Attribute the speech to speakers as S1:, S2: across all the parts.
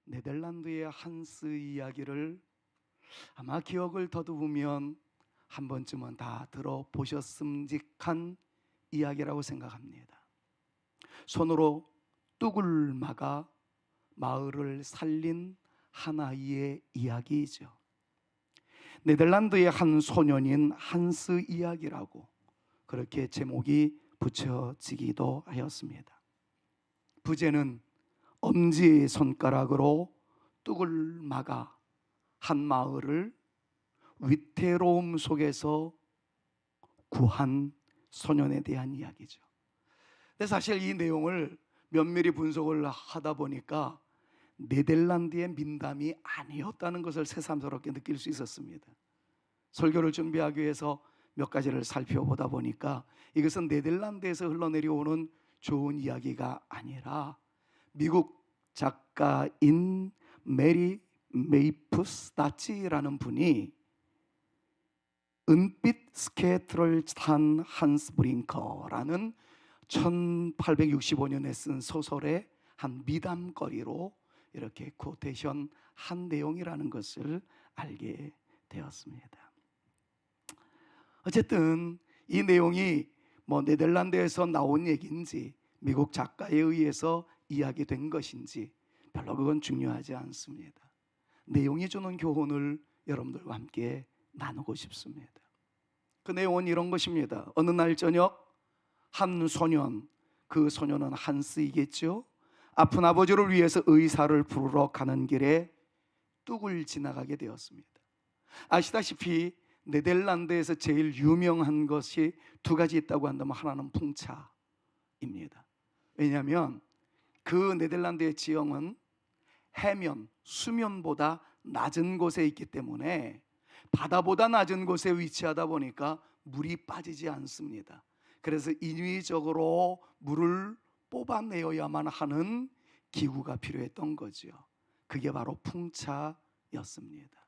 S1: 네덜란드의 한스 이야기를 아마 기억을 더듬으면 한 번쯤은 다 들어보셨음직한 이야기라고 생각합니다. 손으로 뚝을 막아 마을을 살린 한 아이의 이야기이죠. 네덜란드의 한 소년인 한스 이야기라고 그렇게 제목이 붙여지기도 하였습니다. 부제는 엄지 손가락으로 뚝을 막아 한 마을을 위태로움 속에서 구한 소년에 대한 이야기죠. 근데 사실 이 내용을 면밀히 분석을 하다 보니까 네덜란드의 민담이 아니었다는 것을 새삼스럽게 느낄 수 있었습니다. 설교를 준비하기 위해서 몇 가지를 살펴보다 보니까 이것은 네덜란드에서 흘러내려오는 좋은 이야기가 아니라 미국 작가인 메리 메이프스 다치라는 분이 은빛 스케이트를 탄 한스 브링커라는 1865년에 쓴 소설의 한 미담거리로 이렇게 코테이션 한 내용이라는 것을 알게 되었습니다. 어쨌든 이 내용이 네덜란드에서 나온 얘기인지 미국 작가에 의해서 이야기된 것인지 별로 그건 중요하지 않습니다. 내용이 주는 교훈을 여러분들과 함께 나누고 싶습니다. 그 내용은 이런 것입니다. 어느 날 저녁 한 소년, 그 소년은 한스이겠죠. 아픈 아버지를 위해서 의사를 부르러 가는 길에 뚝을 지나가게 되었습니다. 아시다시피 네덜란드에서 제일 유명한 것이 두 가지 있다고 한다면 하나는 풍차입니다. 왜냐하면 그 네덜란드의 지형은 해면, 수면보다 낮은 곳에 있기 때문에 바다보다 낮은 곳에 위치하다 보니까 물이 빠지지 않습니다. 그래서 인위적으로 물을 뽑아내어야만 하는 기구가 필요했던 거죠. 그게 바로 풍차였습니다.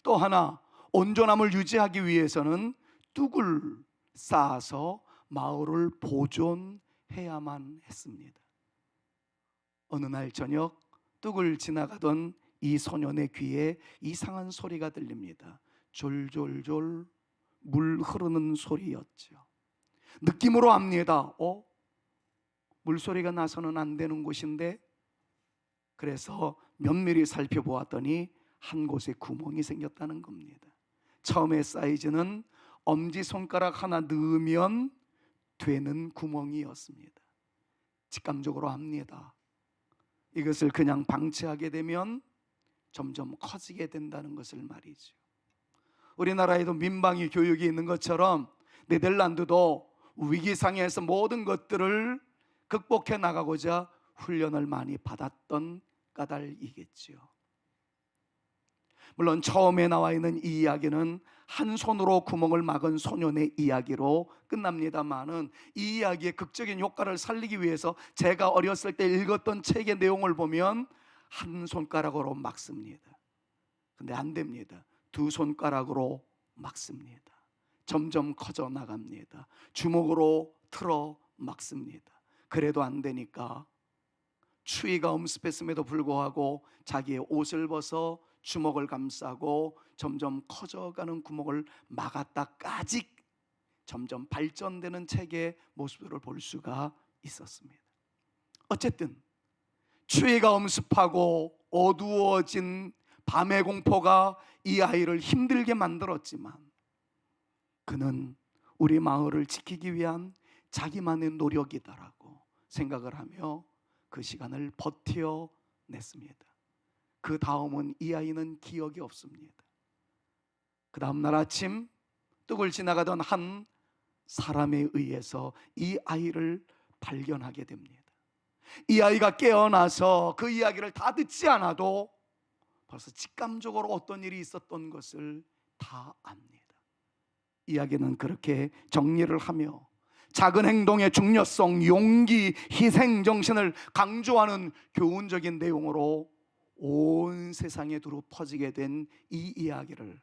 S1: 또 하나, 온전함을 유지하기 위해서는 뚝을 쌓아서 마을을 보존해야만 했습니다. 어느 날 저녁 뚝을 지나가던 이 소년의 귀에 이상한 소리가 들립니다. 졸졸졸 물 흐르는 소리였죠. 느낌으로 압니다. 물소리가 나서는 안 되는 곳인데, 그래서 면밀히 살펴보았더니 한 곳에 구멍이 생겼다는 겁니다. 처음에 사이즈는 엄지손가락 하나 넣으면 되는 구멍이었습니다. 직감적으로 압니다. 이것을 그냥 방치하게 되면 점점 커지게 된다는 것을 말이죠. 우리나라에도 민방위 교육이 있는 것처럼 네덜란드도 위기 상황에서 모든 것들을 극복해 나가고자 훈련을 많이 받았던 까닭이겠지요. 물론 처음에 나와 있는 이 이야기는 한 손으로 구멍을 막은 소년의 이야기로 끝납니다만은 이 이야기의 극적인 효과를 살리기 위해서 제가 어렸을 때 읽었던 책의 내용을 보면 한 손가락으로 막습니다. 근데 안 됩니다. 두 손가락으로 막습니다. 점점 커져 나갑니다. 주먹으로 틀어 막습니다. 그래도 안 되니까 추위가 엄습했음에도 불구하고 자기의 옷을 벗어 주먹을 감싸고 점점 커져가는 구멍을 막았다까지 점점 발전되는 책의 모습을 볼 수가 있었습니다. 어쨌든 추위가 엄습하고 어두워진 밤의 공포가 이 아이를 힘들게 만들었지만 그는 우리 마을을 지키기 위한 자기만의 노력이다라고 생각을 하며 그 시간을 버텨냈습니다. 그 다음은 이 아이는 기억이 없습니다. 그 다음날 아침 뚝을 지나가던 한 사람에 의해서 이 아이를 발견하게 됩니다. 이 아이가 깨어나서 그 이야기를 다 듣지 않아도 벌써 직감적으로 어떤 일이 있었던 것을 다 압니다. 이야기는 그렇게 정리를 하며 작은 행동의 중요성, 용기, 희생 정신을 강조하는 교훈적인 내용으로 온 세상에 두루 퍼지게 된 이 이야기를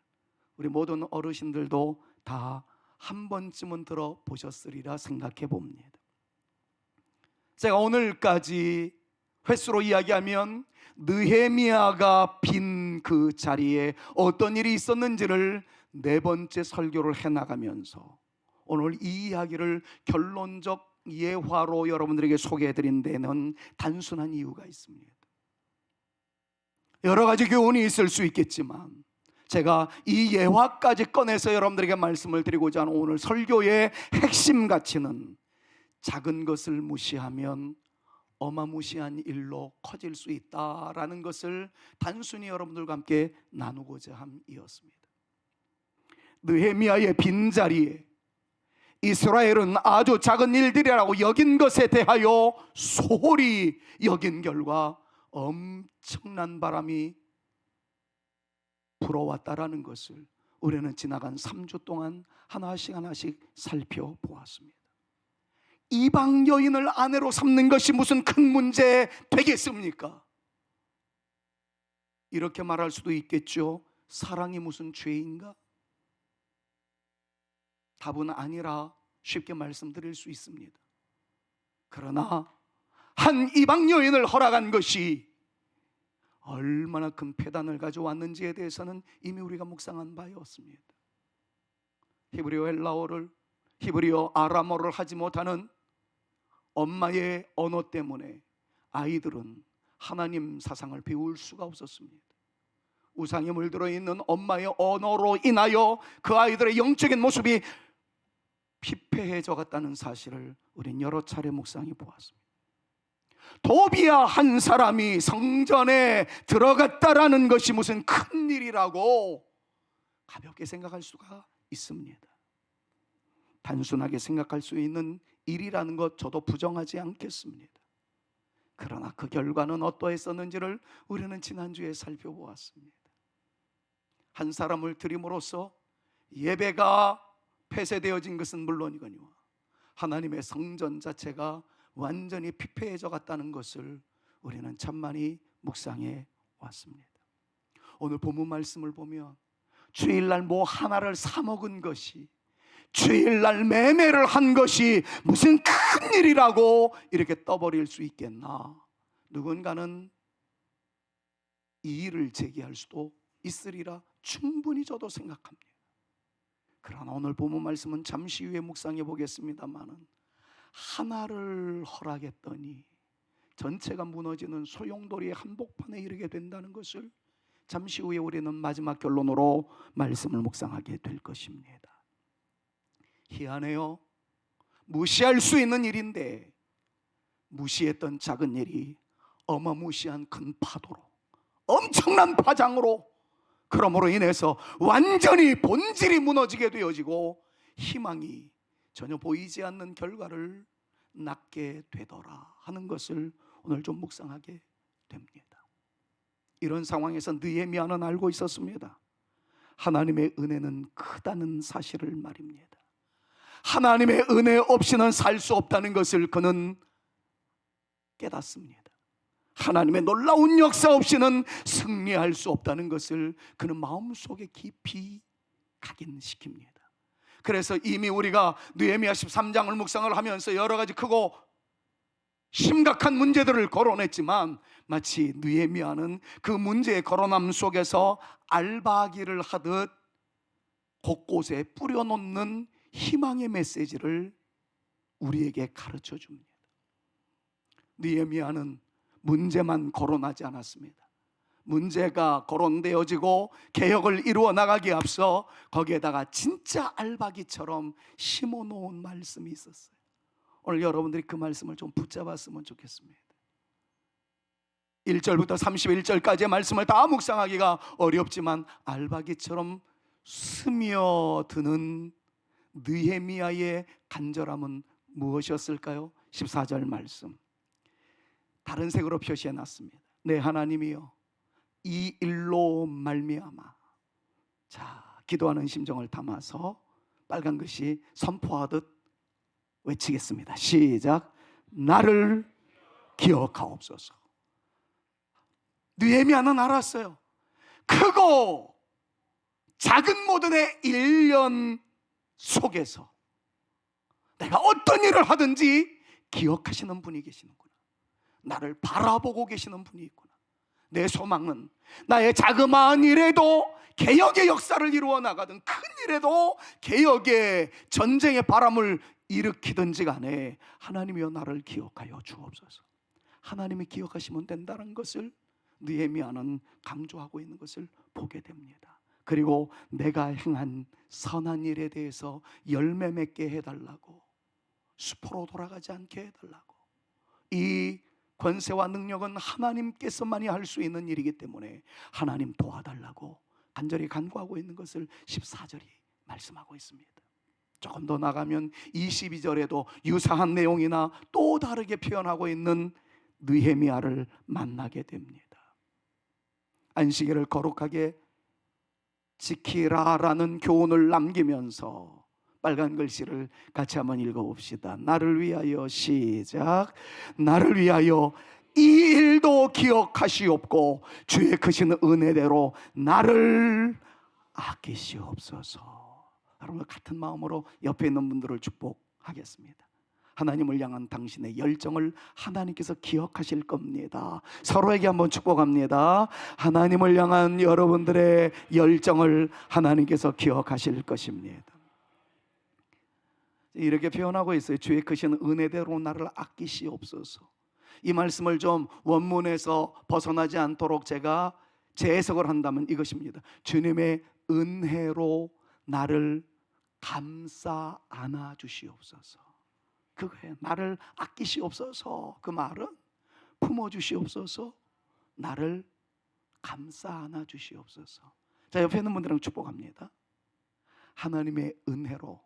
S1: 우리 모든 어르신들도 다 한 번쯤은 들어보셨으리라 생각해 봅니다. 제가 오늘까지 횟수로 이야기하면 느헤미야가 빈 그 자리에 어떤 일이 있었는지를 네 번째 설교를 해나가면서 오늘 이 이야기를 결론적 예화로 여러분들에게 소개해드린 데는 단순한 이유가 있습니다. 여러 가지 교훈이 있을 수 있겠지만 제가 이 예화까지 꺼내서 여러분들에게 말씀을 드리고자 하는 오늘 설교의 핵심 가치는 작은 것을 무시하면 어마무시한 일로 커질 수 있다라는 것을 단순히 여러분들과 함께 나누고자 함이었습니다. 느헤미야의 빈자리에 이스라엘은 아주 작은 일들이라고 여긴 것에 대하여 소홀히 여긴 결과 엄청난 바람이 불어왔다라는 것을 우리는 지나간 3주 동안 하나씩 살펴보았습니다. 이방 여인을 아내로 삼는 것이 무슨 큰 문제 되겠습니까? 이렇게 말할 수도 있겠죠. 사랑이 무슨 죄인가? 답은 아니라 쉽게 말씀드릴 수 있습니다. 그러나 한 이방 여인을 허락한 것이 얼마나 큰 폐단을 가져왔는지에 대해서는 이미 우리가 묵상한 바였습니다. 히브리어 헬라어를, 히브리어 아람어를 하지 못하는 엄마의 언어 때문에 아이들은 하나님 사상을 배울 수가 없었습니다. 우상에 물들어 있는 엄마의 언어로 인하여 그 아이들의 영적인 모습이 피폐해져 갔다는 사실을 우린 여러 차례 묵상해 보았습니다. 도비야 한 사람이 성전에 들어갔다라는 것이 무슨 큰 일이라고 가볍게 생각할 수가 있습니다. 단순하게 생각할 수 있는 일이라는 것 저도 부정하지 않겠습니다. 그러나 그 결과는 어떠했었는지를 우리는 지난주에 살펴보았습니다. 한 사람을 드림으로써 예배가 폐쇄되어진 것은 물론이거니와 하나님의 성전 자체가 완전히 피폐해져 갔다는 것을 우리는 천만히 묵상해 왔습니다. 오늘 본문 말씀을 보면 주일날 뭐 하나를 사 먹은 것이, 주일날 매매를 한 것이 무슨 큰 일이라고 이렇게 떠버릴 수 있겠나? 누군가는 이의를 제기할 수도 있으리라 충분히 저도 생각합니다. 그러나 오늘 본문 말씀은 잠시 후에 묵상해 보겠습니다만은 하나를 허락했더니 전체가 무너지는 소용돌이의 한복판에 이르게 된다는 것을 잠시 후에 우리는 마지막 결론으로 말씀을 묵상하게 될 것입니다. 희한해요. 무시할 수 있는 일인데 무시했던 작은 일이 어마무시한 큰 파도로, 엄청난 파장으로, 그러므로 인해서 완전히 본질이 무너지게 되어지고 희망이 전혀 보이지 않는 결과를 낳게 되더라 하는 것을 오늘 좀 묵상하게 됩니다. 이런 상황에서 느헤미야는 알고 있었습니다. 하나님의 은혜는 크다는 사실을 말입니다. 하나님의 은혜 없이는 살 수 없다는 것을 그는 깨닫습니다. 하나님의 놀라운 역사 없이는 승리할 수 없다는 것을 그는 마음속에 깊이 각인시킵니다. 그래서 이미 우리가 느헤미야 13장을 묵상을 하면서 여러 가지 크고 심각한 문제들을 거론했지만 마치 느헤미야는 그 문제의 거론함 속에서 알바기를 하듯 곳곳에 뿌려놓는 희망의 메시지를 우리에게 가르쳐 줍니다. 느헤미야는 문제만 거론하지 않았습니다. 문제가 거론되어지고 개혁을 이루어 나가기에 앞서 거기에다가 진짜 알바기처럼 심어놓은 말씀이 있었어요. 오늘 여러분들이 그 말씀을 좀 붙잡았으면 좋겠습니다. 1절부터 31절까지의 말씀을 다 묵상하기가 어렵지만 알바기처럼 스며드는 느헤미야의 간절함은 무엇이었을까요? 14절 말씀 다른 색으로 표시해 놨습니다. 내 하나님이여, 이 일로 말미암아. 자, 기도하는 심정을 담아서 빨간 글씨 선포하듯 외치겠습니다. 시작. 나를 기억하옵소서. 느헤미야는 알았어요. 크고 작은 모든의 일련 속에서 내가 어떤 일을 하든지 기억하시는 분이 계시는구나. 나를 바라보고 계시는 분이 있구나. 내 소망은 나의 자그마한 일에도 개혁의 역사를 이루어 나가든 큰 일에도 개혁의 전쟁의 바람을 일으키든지 간에 하나님이여 나를 기억하여 주옵소서. 하나님이 기억하시면 된다는 것을 느헤미야는 강조하고 있는 것을 보게 됩니다. 그리고 내가 행한 선한 일에 대해서 열매 맺게 해달라고, 수포로 돌아가지 않게 해달라고. 이 권세와 능력은 하나님께서만이 할 수 있는 일이기 때문에 하나님 도와달라고 간절히 간구하고 있는 것을 14절이 말씀하고 있습니다. 조금 더 나가면 22절에도 유사한 내용이나 또 다르게 표현하고 있는 느헤미야를 만나게 됩니다. 안식일을 거룩하게 지키라라는 교훈을 남기면서 빨간 글씨를 같이 한번 읽어봅시다. 나를 위하여, 시작. 나를 위하여 이 일도 기억하시옵고 주의 크신 은혜대로 나를 아끼시옵소서. 여러분, 같은 마음으로 옆에 있는 분들을 축복하겠습니다. 하나님을 향한 당신의 열정을 하나님께서 기억하실 겁니다. 서로에게 한번 축복합니다. 하나님을 향한 여러분들의 열정을 하나님께서 기억하실 것입니다. 이렇게 표현하고 있어요. 주의 크신 은혜대로 나를 아끼시옵소서. 이 말씀을 좀 원문에서 벗어나지 않도록 제가 재해석을 한다면 이것입니다. 주님의 은혜로 나를 감싸 안아 주시옵소서. 그거예요. 나를 아끼시옵소서. 그 말은 품어주시옵소서, 나를 감싸 안아 주시옵소서. 자, 옆에 있는 분들은 축복합니다. 하나님의 은혜로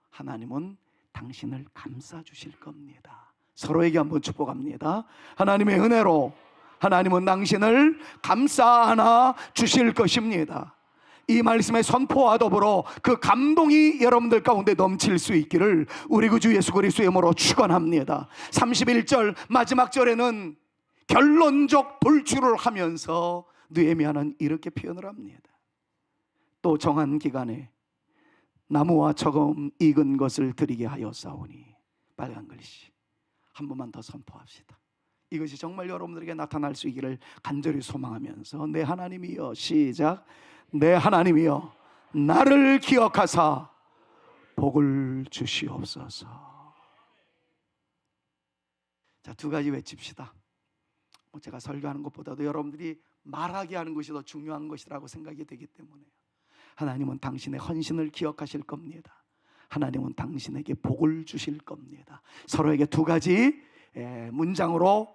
S1: 하나님은 당신을 감싸 주실 겁니다. 서로에게 한번 축복합니다. 하나님의 은혜로 하나님은 당신을 감싸 안아 주실 것입니다. 이 말씀의 선포와 더불어 그 감동이 여러분들 가운데 넘칠 수 있기를 우리 구주 예수 그리스도의 이름으로 축원합니다. 31절 마지막 절에는 결론적 돌출을 하면서 느헤미야는 이렇게 표현을 합니다. 또 정한 기간에 나무와 조금 익은 것을 드리게 하였사오니. 빨간 글씨 한 번만 더 선포합시다. 이것이 정말 여러분들에게 나타날 수 있기를 간절히 소망하면서 내 하나님이여, 시작. 내 하나님이여 나를 기억하사 복을 주시옵소서. 자, 두 가지 외칩시다. 제가 설교하는 것보다도 여러분들이 말하게 하는 것이 더 중요한 것이라고 생각이 되기 때문에 하나님은 당신의 헌신을 기억하실 겁니다. 하나님은 당신에게 복을 주실 겁니다. 서로에게 두 가지 문장으로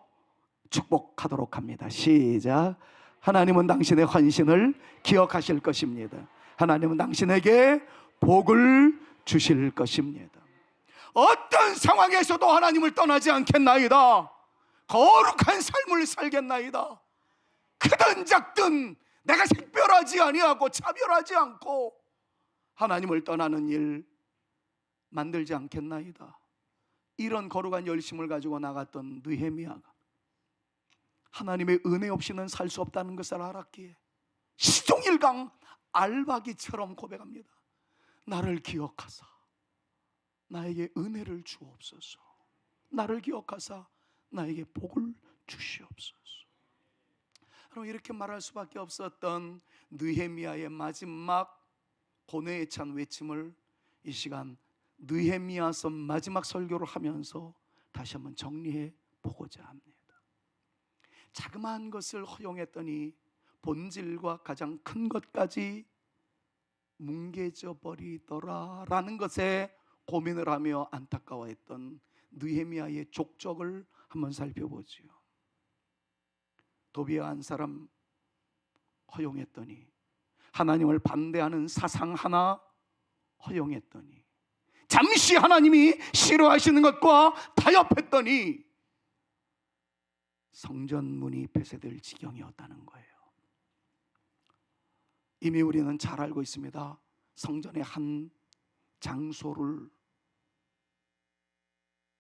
S1: 축복하도록 합니다. 시작. 하나님은 당신의 헌신을 기억하실 것입니다. 하나님은 당신에게 복을 주실 것입니다. 어떤 상황에서도 하나님을 떠나지 않겠나이다. 거룩한 삶을 살겠나이다. 크든 작든 내가 식별하지 아니하고 차별하지 않고 하나님을 떠나는 일 만들지 않겠나이다. 이런 거룩한 열심을 가지고 나갔던 느헤미야가 하나님의 은혜 없이는 살 수 없다는 것을 알았기에 시종일관 알박이처럼 고백합니다. 나를 기억하사 나에게 은혜를 주옵소서. 나를 기억하사 나에게 복을 주시옵소서. 그럼 이렇게 말할 수밖에 없었던 느헤미야의 마지막 고뇌에 찬 외침을 이 시간 느헤미야서 마지막 설교를 하면서 다시 한번 정리해 보고자 합니다. 자그마한 것을 허용했더니 본질과 가장 큰 것까지 뭉개져 버리더라라는 것에 고민을 하며 안타까워했던 느헤미야의 족적을 한번 살펴보지요. 도비야 한 사람 허용했더니, 하나님을 반대하는 사상 하나 허용했더니, 잠시 하나님이 싫어하시는 것과 타협했더니 성전문이 폐쇄될 지경이었다는 거예요. 이미 우리는 잘 알고 있습니다. 성전의 한 장소를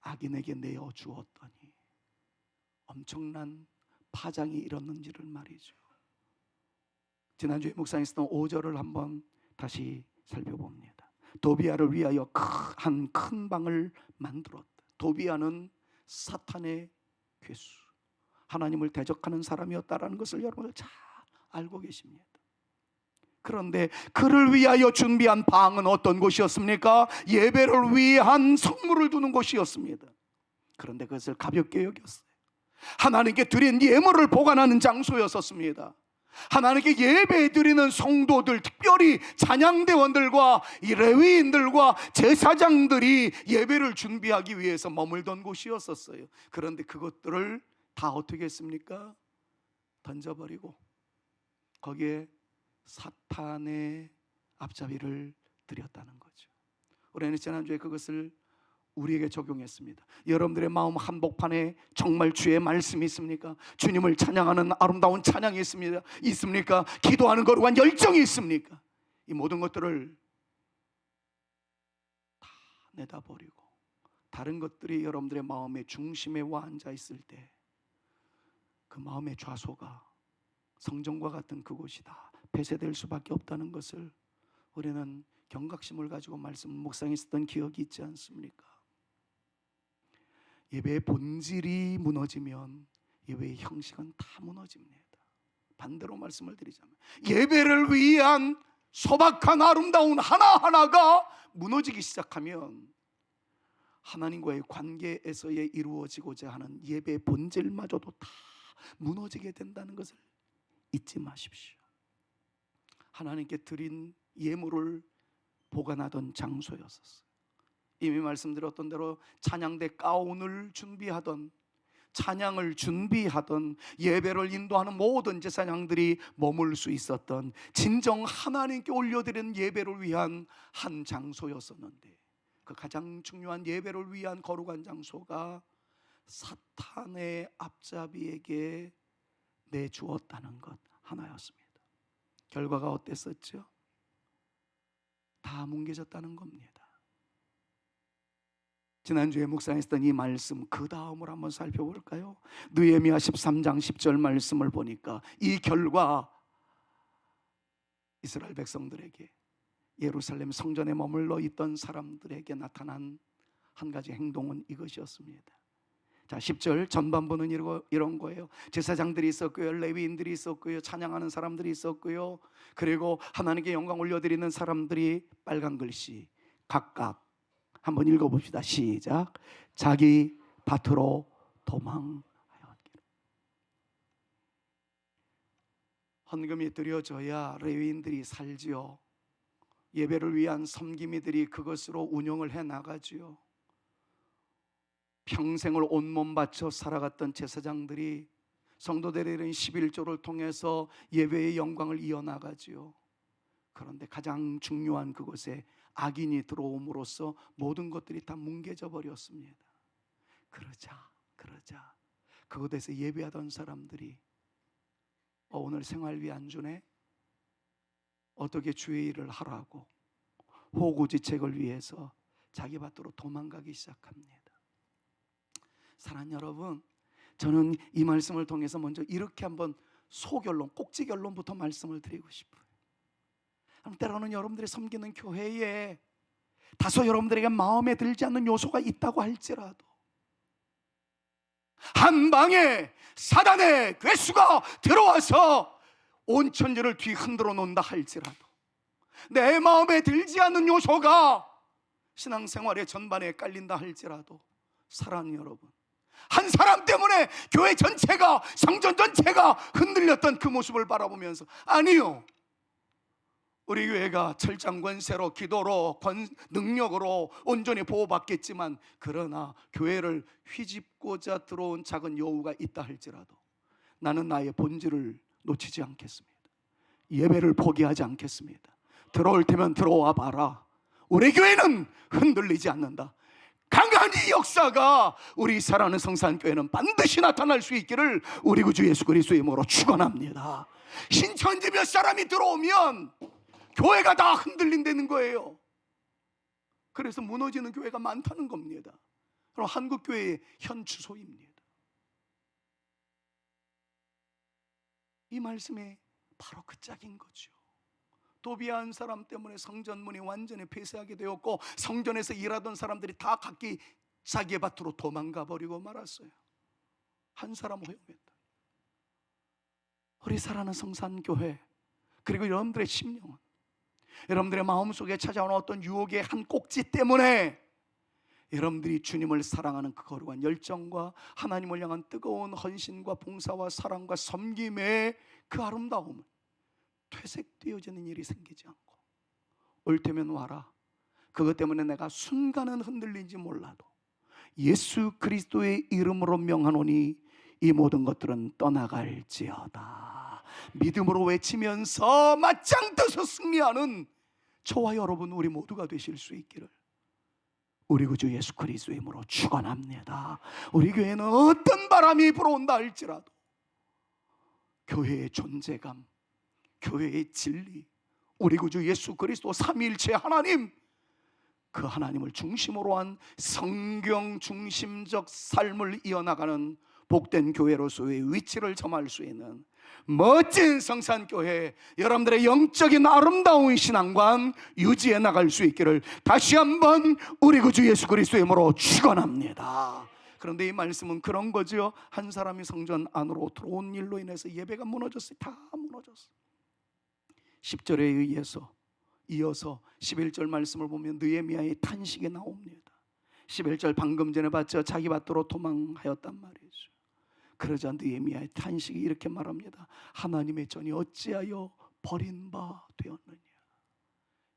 S1: 악인에게 내어주었더니 엄청난 파장이 일었는지를 말이죠. 지난주에 묵상했던 5절을 한번 다시 살펴봅니다. 도비야를 위하여 한 큰 방을 만들었다. 도비야는 사탄의 괴수, 하나님을 대적하는 사람이었다라는 것을 여러분 잘 알고 계십니다. 그런데 그를 위하여 준비한 방은 어떤 곳이었습니까? 예배를 위한 성물을 두는 곳이었습니다. 그런데 그것을 가볍게 여겼어요. 하나님께 드린 예물을 보관하는 장소였었습니다. 하나님께 예배 드리는 성도들, 특별히 찬양대원들과 이 레위인들과 제사장들이 예배를 준비하기 위해서 머물던 곳이었었어요. 그런데 그것들을 다 어떻게 했습니까? 던져버리고 거기에 사탄의 앞잡이를 드렸다는 거죠. 우리는 지난주에 그것을 우리에게 적용했습니다. 여러분들의 마음 한복판에 정말 주의 말씀이 있습니까? 주님을 찬양하는 아름다운 찬양이 있습니까? 기도하는 거룩한 열정이 있습니까? 이 모든 것들을 다 내다버리고 다른 것들이 여러분들의 마음의 중심에 와 앉아 있을 때 그 마음의 좌소가 성전과 같은 그곳이다 폐쇄될 수밖에 없다는 것을 우리는 경각심을 가지고 말씀 묵상했었던 기억이 있지 않습니까? 예배의 본질이 무너지면 예배의 형식은 다 무너집니다. 반대로 말씀을 드리자면 예배를 위한 소박한 아름다운 하나하나가 무너지기 시작하면 하나님과의 관계에서의 이루어지고자 하는 예배의 본질마저도 다 무너지게 된다는 것을 잊지 마십시오. 하나님께 드린 예물을 보관하던 장소였었어요. 이미 말씀드렸던 대로 찬양대 가운을 준비하던, 찬양을 준비하던, 예배를 인도하는 모든 제사장들이 머물 수 있었던 진정 하나님께 올려드린 예배를 위한 한 장소였었는데, 그 가장 중요한 예배를 위한 거룩한 장소가 사탄의 앞잡이에게 내주었다는 것 하나였습니다. 결과가 어땠었죠? 다 뭉개졌다는 겁니다. 지난주에 묵상했던 이 말씀 그 다음을 한번 살펴볼까요? 느헤미야 13장 10절 말씀을 보니까 이 결과 이스라엘 백성들에게, 예루살렘 성전에 머물러 있던 사람들에게 나타난 한 가지 행동은 이것이었습니다. 자, 10절 전반부는 이런 거예요. 제사장들이 있었고요, 레위인들이 있었고요, 찬양하는 사람들이 있었고요, 그리고 하나님께 영광 올려드리는 사람들이, 빨간 글씨 각각 한번 읽어봅시다. 시작. 자기 밭으로 도망하였기를. 헌금이 드려져야 레위인들이 살지요. 예배를 위한 섬기미들이 그것으로 운영을 해나가지요. 평생을 온몸 바쳐 살아갔던 제사장들이 성도들의 이런 11조를 통해서 예배의 영광을 이어나가지요. 그런데 가장 중요한 그곳에 악인이 들어옴으로써 모든 것들이 다 뭉개져 버렸습니다. 그러자 그곳에서 예배하던 사람들이 오늘 생활비 안 주네? 어떻게 주의 일을 하라고 호구지책을 위해서 자기 밭으로 도망가기 시작합니다. 사랑하는 여러분, 저는 이 말씀을 통해서 먼저 이렇게 한번 소결론, 꼭지 결론부터 말씀을 드리고 싶어요. 때로는 여러분들이 섬기는 교회에 다소 여러분들에게 마음에 들지 않는 요소가 있다고 할지라도, 한 방에 사단의 괴수가 들어와서 온 천지를 뒤흔들어 놓는다 할지라도, 내 마음에 들지 않는 요소가 신앙생활의 전반에 깔린다 할지라도, 사랑하는 여러분, 한 사람 때문에 교회 전체가, 성전 전체가 흔들렸던 그 모습을 바라보면서, 아니요, 우리 교회가 철장 권세로, 기도로, 능력으로 온전히 보호받겠지만, 그러나 교회를 휘집고자 들어온 작은 여우가 있다 할지라도 나는 나의 본질을 놓치지 않겠습니다. 예배를 포기하지 않겠습니다. 들어올 테면 들어와 봐라. 우리 교회는 흔들리지 않는다. 강한 이 역사가 우리 사랑하는 성산교회는 반드시 나타날 수 있기를 우리 구주 예수 그리스도의 이름으로 축원합니다. 신천지 몇 사람이 들어오면 교회가 다 흔들린다는 거예요. 그래서 무너지는 교회가 많다는 겁니다. 그럼 한국교회의 현 주소입니다. 이 말씀이 바로 그 짝인 거죠. 도비아 한 사람 때문에 성전문이 완전히 폐쇄하게 되었고, 성전에서 일하던 사람들이 다 각기 자기의 밭으로 도망가 버리고 말았어요. 한 사람 허용했다. 우리 사랑하는 성산교회, 그리고 여러분들의 심령은, 여러분들의 마음속에 찾아오는 어떤 유혹의 한 꼭지 때문에 여러분들이 주님을 사랑하는 그 거룩한 열정과 하나님을 향한 뜨거운 헌신과 봉사와 사랑과 섬김의 그 아름다움은 퇴색되어지는 일이 생기지 않고, 올 테면 와라, 그것 때문에 내가 순간은 흔들린지 몰라도 예수 그리스도의 이름으로 명하노니 이 모든 것들은 떠나갈지어다 믿음으로 외치면서 맞짱 떠서 승리하는 저와 여러분, 우리 모두가 되실 수 있기를 우리 구주 예수 그리스도의 이름으로 축원합니다. 우리 교회는 어떤 바람이 불어온다 할지라도 교회의 존재감, 교회의 진리, 우리 구주 예수 그리스도 삼위일체 하나님, 그 하나님을 중심으로 한 성경 중심적 삶을 이어나가는 복된 교회로서의 위치를 점할 수 있는 멋진 성산교회, 여러분들의 영적인 아름다운 신앙관 유지해 나갈 수 있기를 다시 한번 우리 구주 예수 그리스도의 이름으로 축원합니다. 그런데 이 말씀은 그런 거죠. 한 사람이 성전 안으로 들어온 일로 인해서 예배가 무너졌어요. 다 무너졌어요. 10절에 의해서 이어서 11절 말씀을 보면 느헤미야의 탄식이 나옵니다. 11절 방금 전에 봤죠. 자기 밭으로 도망하였단 말이죠. 그러자 느헤미야의 탄식이 이렇게 말합니다. 하나님의 전이 어찌하여 버린 바 되었느냐.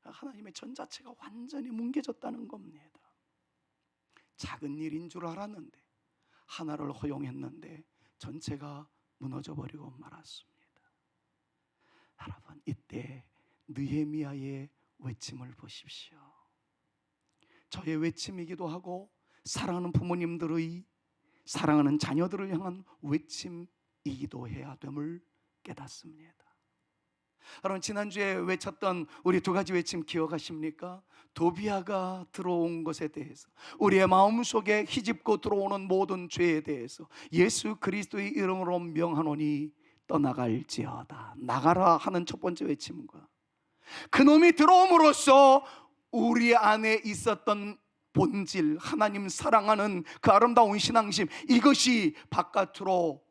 S1: 하나님의 전 자체가 완전히 뭉개졌다는 겁니다. 작은 일인 줄 알았는데, 하나를 허용했는데 전체가 무너져 버리고 말았습니다. 여러분, 이때 느헤미야의 외침을 보십시오. 저의 외침이기도 하고 사랑하는 부모님들의, 사랑하는 자녀들을 향한 외침이기도 해야 됨을 깨닫습니다. 여러분, 지난주에 외쳤던 우리 두 가지 외침 기억하십니까? 도비아가 들어온 것에 대해서, 우리의 마음속에 휘집고 들어오는 모든 죄에 대해서 예수 그리스도의 이름으로 명하노니 떠나갈지어다, 나가라 하는 첫 번째 외침과, 그놈이 들어옴으로써 우리 안에 있었던 본질, 하나님 사랑하는 그 아름다운 신앙심, 이것이 바깥으로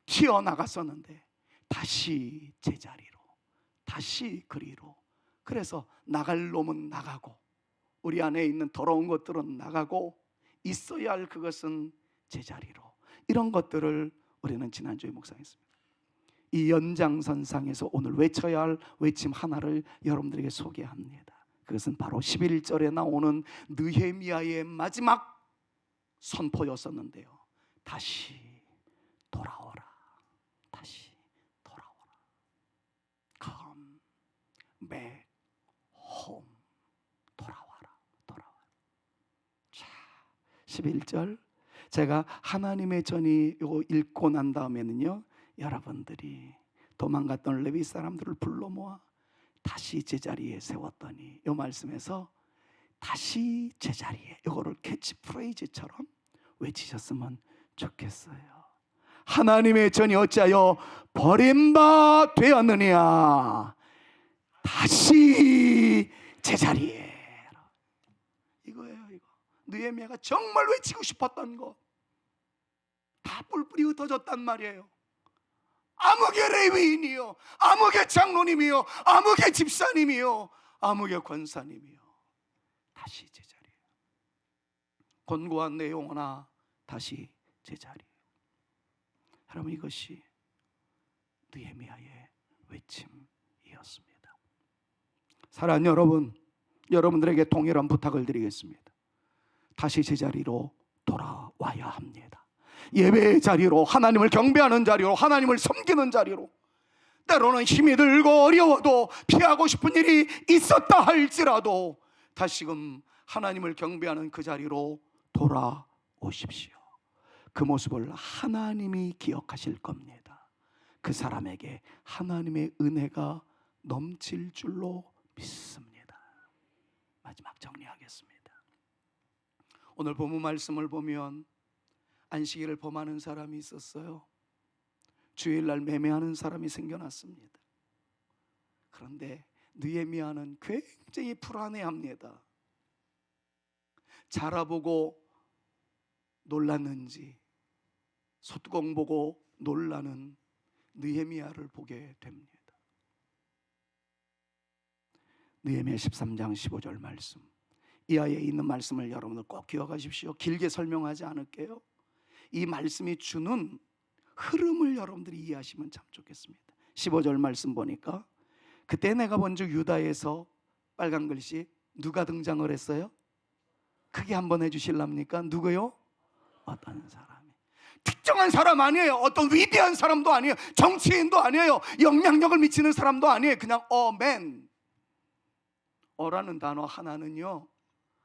S1: 튀어나갔었는데 다시 제자리로, 다시 그리로. 그래서 나갈 놈은 나가고 우리 안에 있는 더러운 것들은 나가고 있어야 할 그것은 제자리로. 이런 것들을 우리는 지난주에 묵상했습니다. 이 연장선상에서 오늘 외쳐야 할 외침 하나를 여러분들에게 소개합니다. 그것은 바로 11절에 나오는 느헤미야의 마지막 선포였었는데요. 다시 돌아오라, 다시 돌아오라. Come back home. 돌아와라, 돌아와라. 자, 11절 제가 하나님의 전이 이거 읽고 난 다음에는요, 여러분들이 도망갔던 레위 사람들을 불러 모아 다시 제자리에 세웠더니, 이 말씀에서 다시 제자리에, 이거를 캐치프레이즈처럼 외치셨으면 좋겠어요. 하나님의 전이 어찌하여 버린 바 되었느냐, 다시 제자리에. 이거예요. 이거 느헤미야가 정말 외치고 싶었던 거 다 뿔뿔이 흩어졌단 말이에요. 아무개 레위인이요, 아무개 장로님이요, 아무개 집사님이요, 아무개 권사님이요, 다시 제자리에. 권고한 내용하나 다시 제자리에. 여러분, 이것이 느헤미야의 외침이었습니다. 사랑하는 여러분, 여러분들에게 동일한 부탁을 드리겠습니다. 다시 제자리로 돌아와야 합니다. 예배의 자리로, 하나님을 경배하는 자리로, 하나님을 섬기는 자리로. 때로는 힘이 들고 어려워도, 피하고 싶은 일이 있었다 할지라도 다시금 하나님을 경배하는 그 자리로 돌아오십시오. 그 모습을 하나님이 기억하실 겁니다. 그 사람에게 하나님의 은혜가 넘칠 줄로 믿습니다. 마지막 정리하겠습니다. 오늘 본문 말씀을 보면 안식일을 범하는 사람이 있었어요. 주일날 매매하는 사람이 생겨났습니다. 그런데 느헤미야는 굉장히 불안해합니다. 자라보고 놀랐는지 솥구멍 보고 놀라는 느헤미야를 보게 됩니다. 느헤미야 13장 15절 말씀, 이하에 있는 말씀을 여러분들 꼭 기억하십시오. 길게 설명하지 않을게요. 이 말씀이 주는 흐름을 여러분들이 이해하시면 참 좋겠습니다. 15절 말씀 보니까 그때 내가 본즉 유다에서, 빨간 글씨, 누가 등장을 했어요? 크게 한번 해주실랍니까? 누구요? 어떤 사람이. 특정한 사람 아니에요. 어떤 위대한 사람도 아니에요. 정치인도 아니에요. 영향력을 미치는 사람도 아니에요. 그냥 어맨. 어라는 단어 하나는요,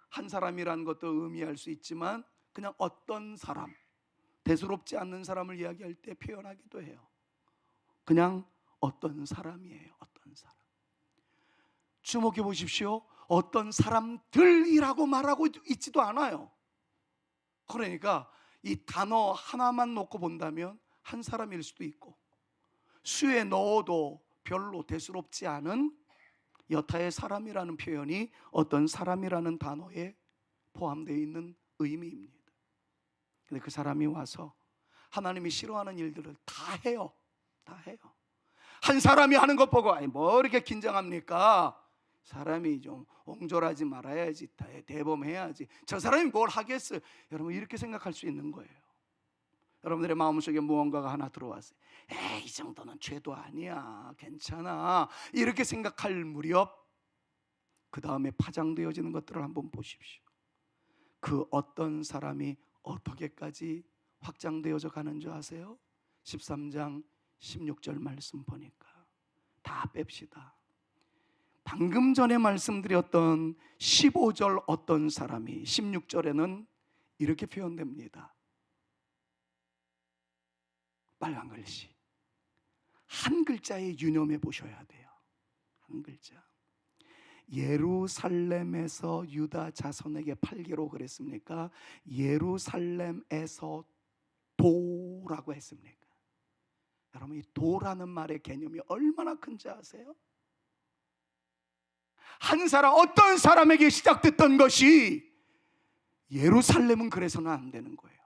S1: 한 사람이라는 것도 의미할 수 있지만 그냥 어떤 사람, 대수롭지 않는 사람을 이야기할 때 표현하기도 해요. 그냥 어떤 사람이에요. 어떤 사람. 주목해 보십시오. 어떤 사람들이라고 말하고 있지도 않아요. 그러니까 이 단어 하나만 놓고 본다면 한 사람일 수도 있고, 수에 넣어도 별로 대수롭지 않은 여타의 사람이라는 표현이 어떤 사람이라는 단어에 포함되어 있는 의미입니다. 근데 그 사람이 와서 하나님이 싫어하는 일들을 다 해요. 다 해요. 한 사람이 하는 것 보고 뭐 이렇게 긴장합니까? 사람이 좀 옹졸하지 말아야지, 대범해야지, 저 사람이 뭘 하겠어요. 여러분, 이렇게 생각할 수 있는 거예요. 여러분들의 마음속에 무언가가 하나 들어왔어요. 에이, 이 정도는 죄도 아니야, 괜찮아, 이렇게 생각할 무렵 그 다음에 파장되어지는 것들을 한번 보십시오. 그 어떤 사람이 어떻게까지 확장되어져 가는 줄 아세요? 13장 16절 말씀 보니까 다 뺍시다. 방금 전에 말씀드렸던 15절 어떤 사람이 16절에는 이렇게 표현됩니다. 빨간 글씨, 한 글자에 유념해 보셔야 돼요. 한 글자. 예루살렘에서 유다 자손에게 팔기로 그랬습니까? 예루살렘에서 도라고 했습니까? 여러분, 이 도라는 말의 개념이 얼마나 큰지 아세요? 한 사람, 어떤 사람에게 시작됐던 것이 예루살렘은 그래서는 안 되는 거예요.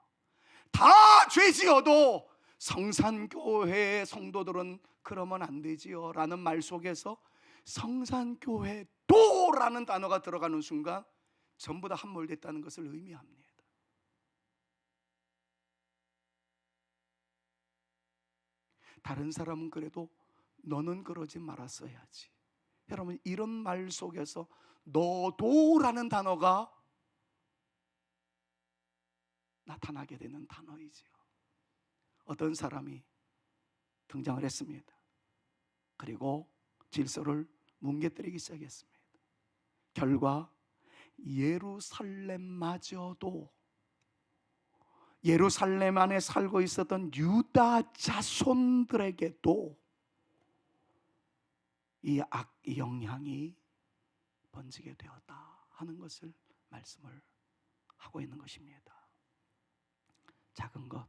S1: 다 죄지어도 성산교회의 성도들은 그러면 안 되지요 라는 말 속에서 성산교회 도라는 단어가 들어가는 순간 전부 다 함몰됐다는 것을 의미합니다. 다른 사람은 그래도 너는 그러지 말았어야지. 여러분, 이런 말 속에서 너도라는 단어가 나타나게 되는 단어이지요. 어떤 사람이 등장을 했습니다. 그리고 질서를 뭉개뜨리기 시작했습니다. 결과 예루살렘마저도, 예루살렘 안에 살고 있었던 유다 자손들에게도 이 악 영향이 번지게 되었다 하는 것을 말씀을 하고 있는 것입니다. 작은 것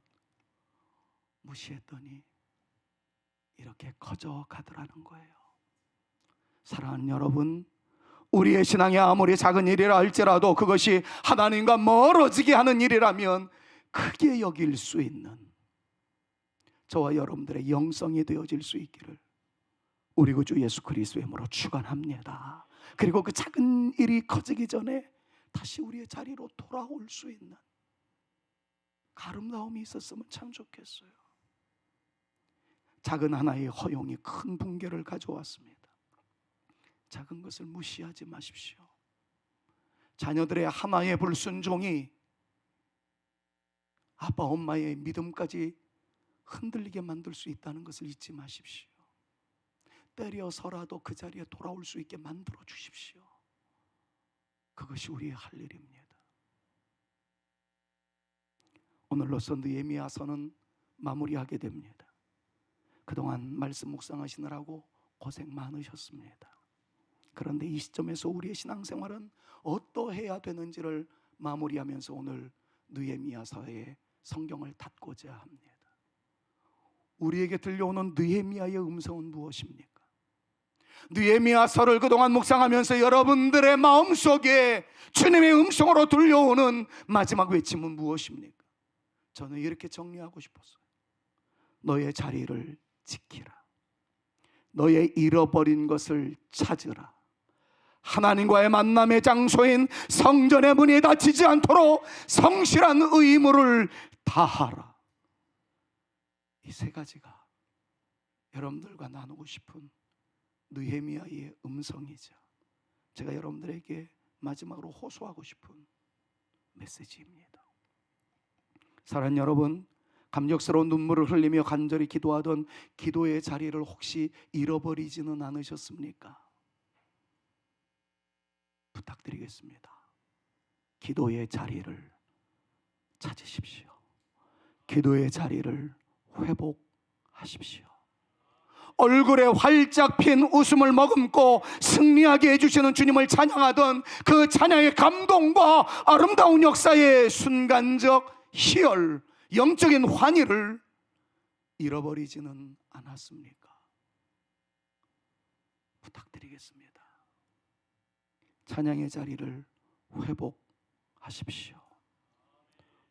S1: 무시했더니 이렇게 커져 가더라는 거예요. 사랑하는 여러분, 우리의 신앙이 아무리 작은 일이라 할지라도 그것이 하나님과 멀어지게 하는 일이라면 크게 여길 수 있는 저와 여러분들의 영성이 되어질 수 있기를 우리 구주 예수 그리스도의 이름으로 축원합니다. 그리고 그 작은 일이 커지기 전에 다시 우리의 자리로 돌아올 수 있는 아름다움이 있었으면 참 좋겠어요. 작은 하나의 허용이 큰 붕괴를 가져왔습니다. 작은 것을 무시하지 마십시오. 자녀들의 하나의 불순종이 아빠 엄마의 믿음까지 흔들리게 만들 수 있다는 것을 잊지 마십시오. 때려서라도 그 자리에 돌아올 수 있게 만들어 주십시오. 그것이 우리의 할 일입니다. 오늘로써 느헤미야서는 마무리하게 됩니다. 그동안 말씀 묵상하시느라고 고생 많으셨습니다. 그런데 이 시점에서 우리의 신앙생활은 어떠해야 되는지를 마무리하면서 오늘 느헤미야서의 성경을 닫고자 합니다. 우리에게 들려오는 느헤미야의 음성은 무엇입니까? 느헤미야서를 그동안 묵상하면서 여러분들의 마음속에 주님의 음성으로 들려오는 마지막 외침은 무엇입니까? 저는 이렇게 정리하고 싶었어요. 너의 자리를 지키라. 너의 잃어버린 것을 찾으라. 하나님과의 만남의 장소인 성전의 문이 닫히지 않도록 성실한 의무를 다하라. 이 세 가지가 여러분들과 나누고 싶은 느헤미야의 음성이자 제가 여러분들에게 마지막으로 호소하고 싶은 메시지입니다. 사랑하는 여러분, 감격스러운 눈물을 흘리며 간절히 기도하던 기도의 자리를 혹시 잃어버리지는 않으셨습니까? 부탁드리겠습니다. 기도의 자리를 찾으십시오. 기도의 자리를 회복하십시오. 얼굴에 활짝 핀 웃음을 머금고 승리하게 해주시는 주님을 찬양하던 그 찬양의 감동과 아름다운 역사의 순간적 희열, 영적인 환희를 잃어버리지는 않았습니까? 부탁드리겠습니다. 찬양의 자리를 회복하십시오.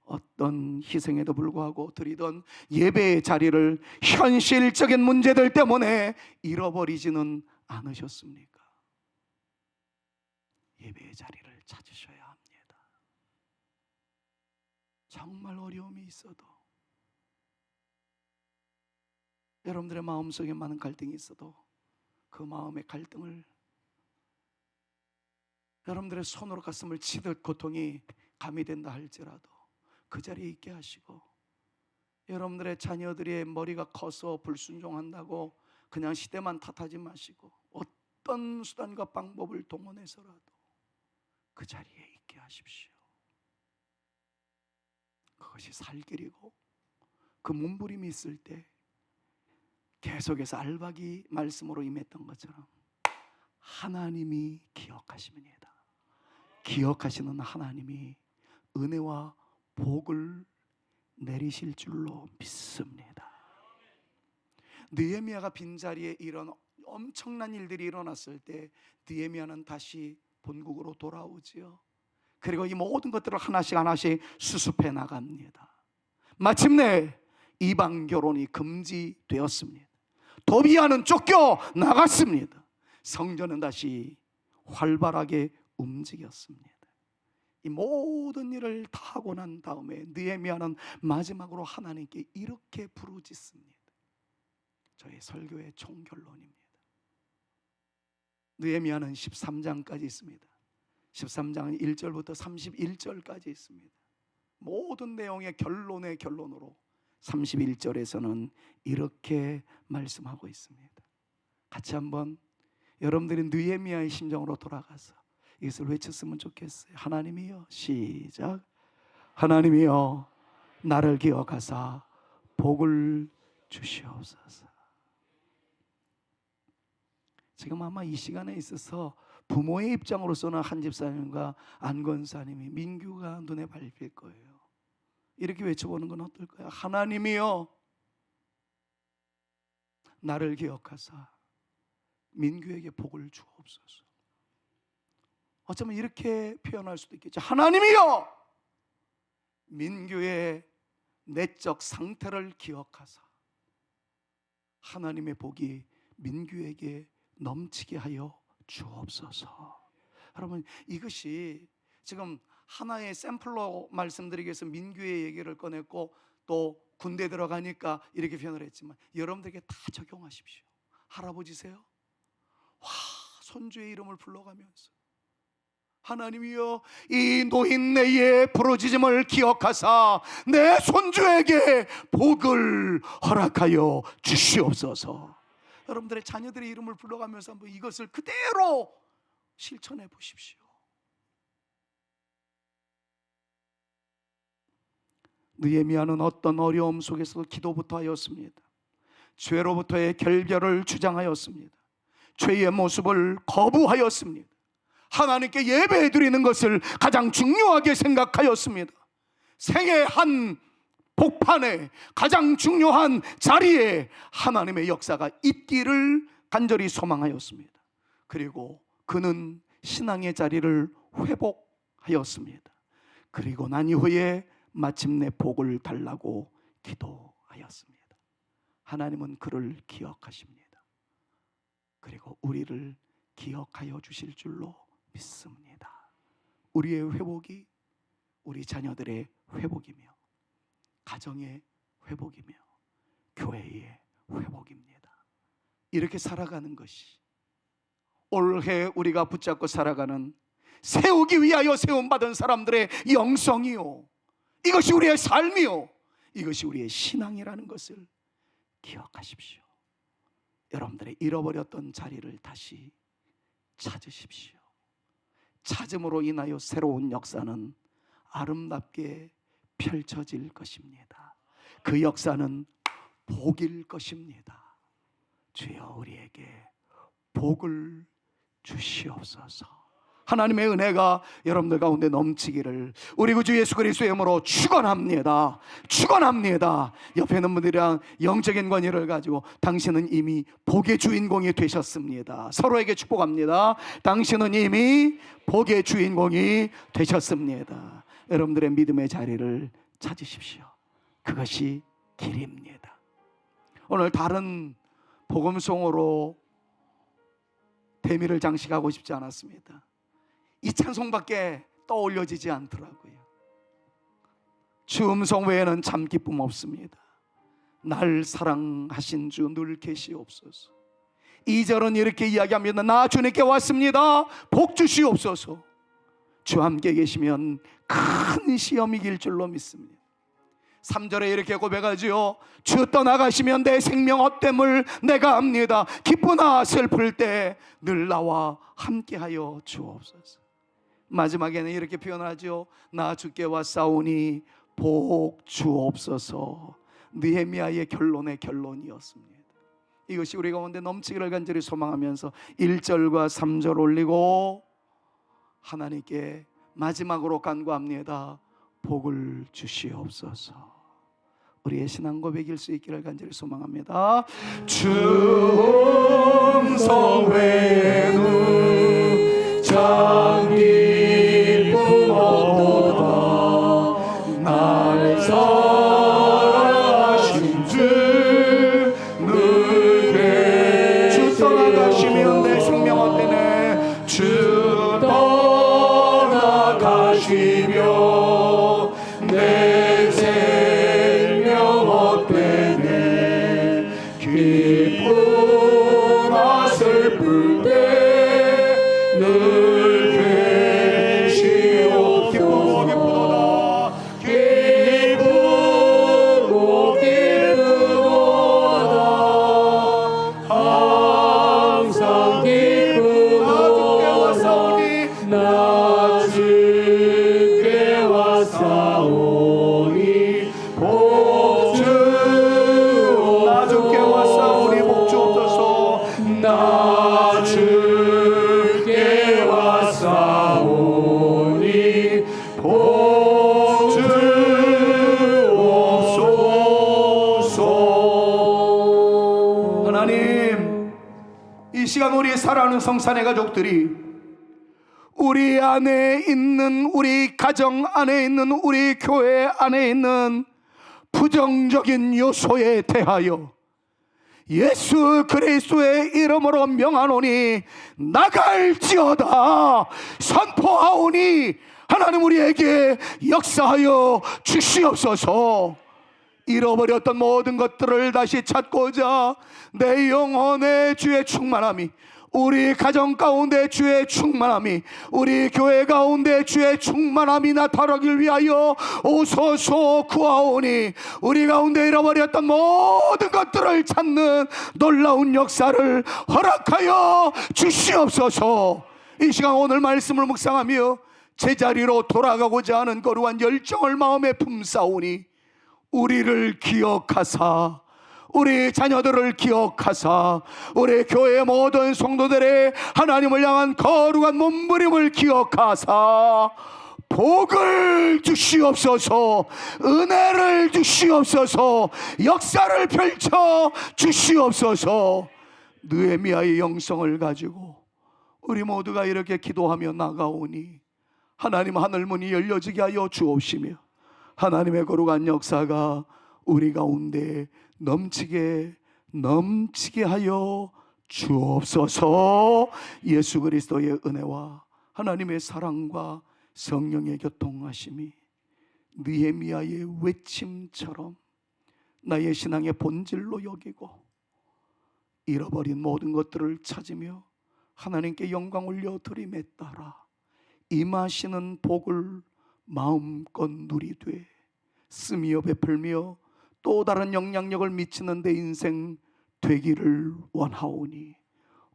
S1: 어떤 희생에도 불구하고 드리던 예배의 자리를 현실적인 문제들 때문에 잃어버리지는 않으셨습니까? 예배의 자리를 찾으셔야 합니다. 정말 어려움이 있어도, 여러분들의 마음속에 많은 갈등이 있어도 그 마음의 갈등을 여러분들의 손으로 가슴을 치듯 고통이 가미된다 할지라도 그 자리에 있게 하시고, 여러분들의 자녀들의 머리가 커서 불순종한다고 그냥 시대만 탓하지 마시고 어떤 수단과 방법을 동원해서라도 그 자리에 있게 하십시오. 그것이 살 길이고, 그 몸부림이 있을 때 계속해서 알박이 말씀으로 임했던 것처럼 하나님이 기억하십니다. 기억하시는 하나님이 은혜와 복을 내리실 줄로 믿습니다. 느헤미야가 빈자리에 이런 엄청난 일들이 일어났을 때 느헤미야는 다시 본국으로 돌아오지요. 그리고 이 모든 것들을 하나씩 하나씩 수습해 나갑니다. 마침내 이방 결혼이 금지되었습니다. 도비야는 쫓겨 나갔습니다. 성전은 다시 활발하게 움직였습니다. 이 모든 일을 다 하고 난 다음에 느헤미야는 마지막으로 하나님께 이렇게 부르짖습니다. 저의 설교의 총결론입니다. 느헤미야는 13장까지 있습니다. 13장은 1절부터 31절까지 있습니다. 모든 내용의 결론의 결론으로 31절에서는 이렇게 말씀하고 있습니다. 같이 한번 여러분들이 느헤미야의 심정으로 돌아가서 이것을 외쳤으면 좋겠어요. 하나님이여, 시작. 하나님이여, 나를 기억하사 복을 주시옵소서. 지금 아마 이 시간에 있어서 부모의 입장으로서는 한 집사님과 안 권사님이, 민규가 눈에 밟힐 거예요. 이렇게 외쳐보는 건 어떨까요? 하나님이여, 나를 기억하사 민규에게 복을 주옵소서. 어쩌면 이렇게 표현할 수도 있겠죠. 하나님이여, 민규의 내적 상태를 기억하사 하나님의 복이 민규에게 넘치게 하여 주옵소서. 여러분, 이것이 지금 하나의 샘플로 말씀드리기 위해서 민규의 얘기를 꺼냈고 또 군대 들어가니까 이렇게 표현을 했지만 여러분들에게 다 적용하십시오. 할아버지세요? 와, 손주의 이름을 불러가면서 하나님이여, 이 노인네의 부르짖음을 기억하사 내 손주에게 복을 허락하여 주시옵소서. 여러분들의 자녀들의 이름을 불러가면서 한번 이것을 그대로 실천해 보십시오. 느헤미야는 어떤 어려움 속에서도 기도부터 하였습니다. 죄로부터의 결별을 주장하였습니다. 죄의 모습을 거부하였습니다. 하나님께 예배해 드리는 것을 가장 중요하게 생각하였습니다. 생애 한 복판에 가장 중요한 자리에 하나님의 역사가 있기를 간절히 소망하였습니다. 그리고 그는 신앙의 자리를 회복하였습니다. 그리고 난 이후에 마침내 복을 달라고 기도하였습니다. 하나님은 그를 기억하십니다. 그리고 우리를 기억하여 주실 줄로 믿습니다. 우리의 회복이 우리 자녀들의 회복이며 가정의 회복이며 교회의 회복입니다. 이렇게 살아가는 것이 올해 우리가 붙잡고 살아가는 세우기 위하여 세움받은 사람들의 영성이요, 이것이 우리의 삶이요, 이것이 우리의 신앙이라는 것을 기억하십시오. 여러분들의 잃어버렸던 자리를 다시 찾으십시오. 찾음으로 인하여 새로운 역사는 아름답게 펼쳐질 것입니다. 그 역사는 복일 것입니다. 주여 우리에게 복을 주시옵소서. 하나님의 은혜가 여러분들 가운데 넘치기를 우리 구주 예수 그리스도의 이름으로 축원합니다. 축원합니다. 옆에 있는 분들이랑 영적인 관계를 가지고 당신은 이미 복의 주인공이 되셨습니다. 서로에게 축복합니다. 당신은 이미 복의 주인공이 되셨습니다. 여러분들의 믿음의 자리를 찾으십시오. 그것이 길입니다. 오늘 다른 복음송으로 대미를 장식하고 싶지 않았습니다. 이 찬송밖에 떠올려지지 않더라고요. 주 음성 외에는 참 기쁨 없습니다. 날 사랑하신 주 늘 계시옵소서. 2절은 이렇게 이야기합니다. 나 주님께 왔습니다. 복 주시옵소서. 주 함께 계시면 큰 시험이 이길 줄로 믿습니다. 3절에 이렇게 고백하지요. 주 떠나가시면 내 생명 헛됨을 내가 압니다. 기쁘나 슬플 때 늘 나와 함께하여 주옵소서. 마지막에는 이렇게 표현하죠. 나 주께 왔사오니 복 주옵소서. 느헤미야의 결론의 결론이었습니다. 이것이 우리 가운데 넘치기를 간절히 소망하면서 1절과 3절 올리고 하나님께 마지막으로 간구합니다. 복을 주시옵소서. 우리의 신앙 고백일 수 있기를 간절히 소망합니다. 주 음성 외에는 참 기쁨 없도다. 날 사랑하신 주 늘 주 떠나가시면 내 생명 헛되네. 주 떠나가시며 내 생명 헛되네. 기쁘나 슬플 때 늘 계시옵소서. 기쁘고 기쁘도다. 항상 기쁘도다. 나 주께 왔사오니 복 주옵소서. 나 주께 왔사오니 복 주옵소서. 나 주께 왔사오니 복 주옵소서. 하나님, 이 시간 우리 사랑하는 성산의 가족들이 우리 안에 있는, 우리 가정 안에 있는, 우리 교회 안에 있는 부정적인 요소에 대하여 예수 그리스도의 이름으로 명하노니 나갈지어다 선포하오니 하나님 우리에게 역사하여 주시옵소서. 잃어버렸던 모든 것들을 다시 찾고자 내 영혼의 주의 충만함이, 우리 가정 가운데 주의 충만함이, 우리 교회 가운데 주의 충만함이 나타나길 위하여 오소서 구하오니 우리 가운데 잃어버렸던 모든 것들을 찾는 놀라운 역사를 허락하여 주시옵소서. 이 시간 오늘 말씀을 묵상하며 제자리로 돌아가고자 하는 거룩한 열정을 마음에 품사오니 우리를 기억하사, 우리 자녀들을 기억하사, 우리 교회 모든 성도들의 하나님을 향한 거룩한 몸부림을 기억하사 복을 주시옵소서. 은혜를 주시옵소서. 역사를 펼쳐 주시옵소서. 느헤미야의 영성을 가지고 우리 모두가 이렇게 기도하며 나가오니 하나님 하늘문이 열려지게 하여 주옵시며 하나님의 거룩한 역사가 우리 가운데 넘치게 하여 주옵소서. 예수 그리스도의 은혜와 하나님의 사랑과 성령의 교통하심이 느헤미야의 외침처럼 나의 신앙의 본질로 여기고 잃어버린 모든 것들을 찾으며 하나님께 영광 올려 드림에 따라 임하시는 복을 마음껏 누리되 쓰며 베풀며 또 다른 영향력을 미치는 내 인생 되기를 원하오니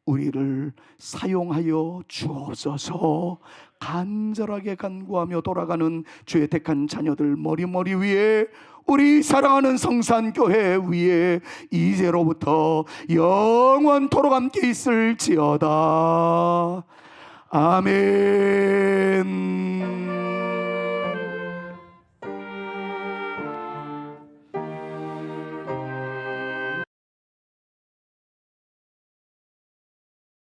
S1: 우리를 사용하여 주옵소서. 간절하게 간구하며 돌아가는 주의 택한 자녀들 머리 위에, 우리 사랑하는 성산교회 위에 이제로부터 영원토록 함께 있을지어다. 아멘.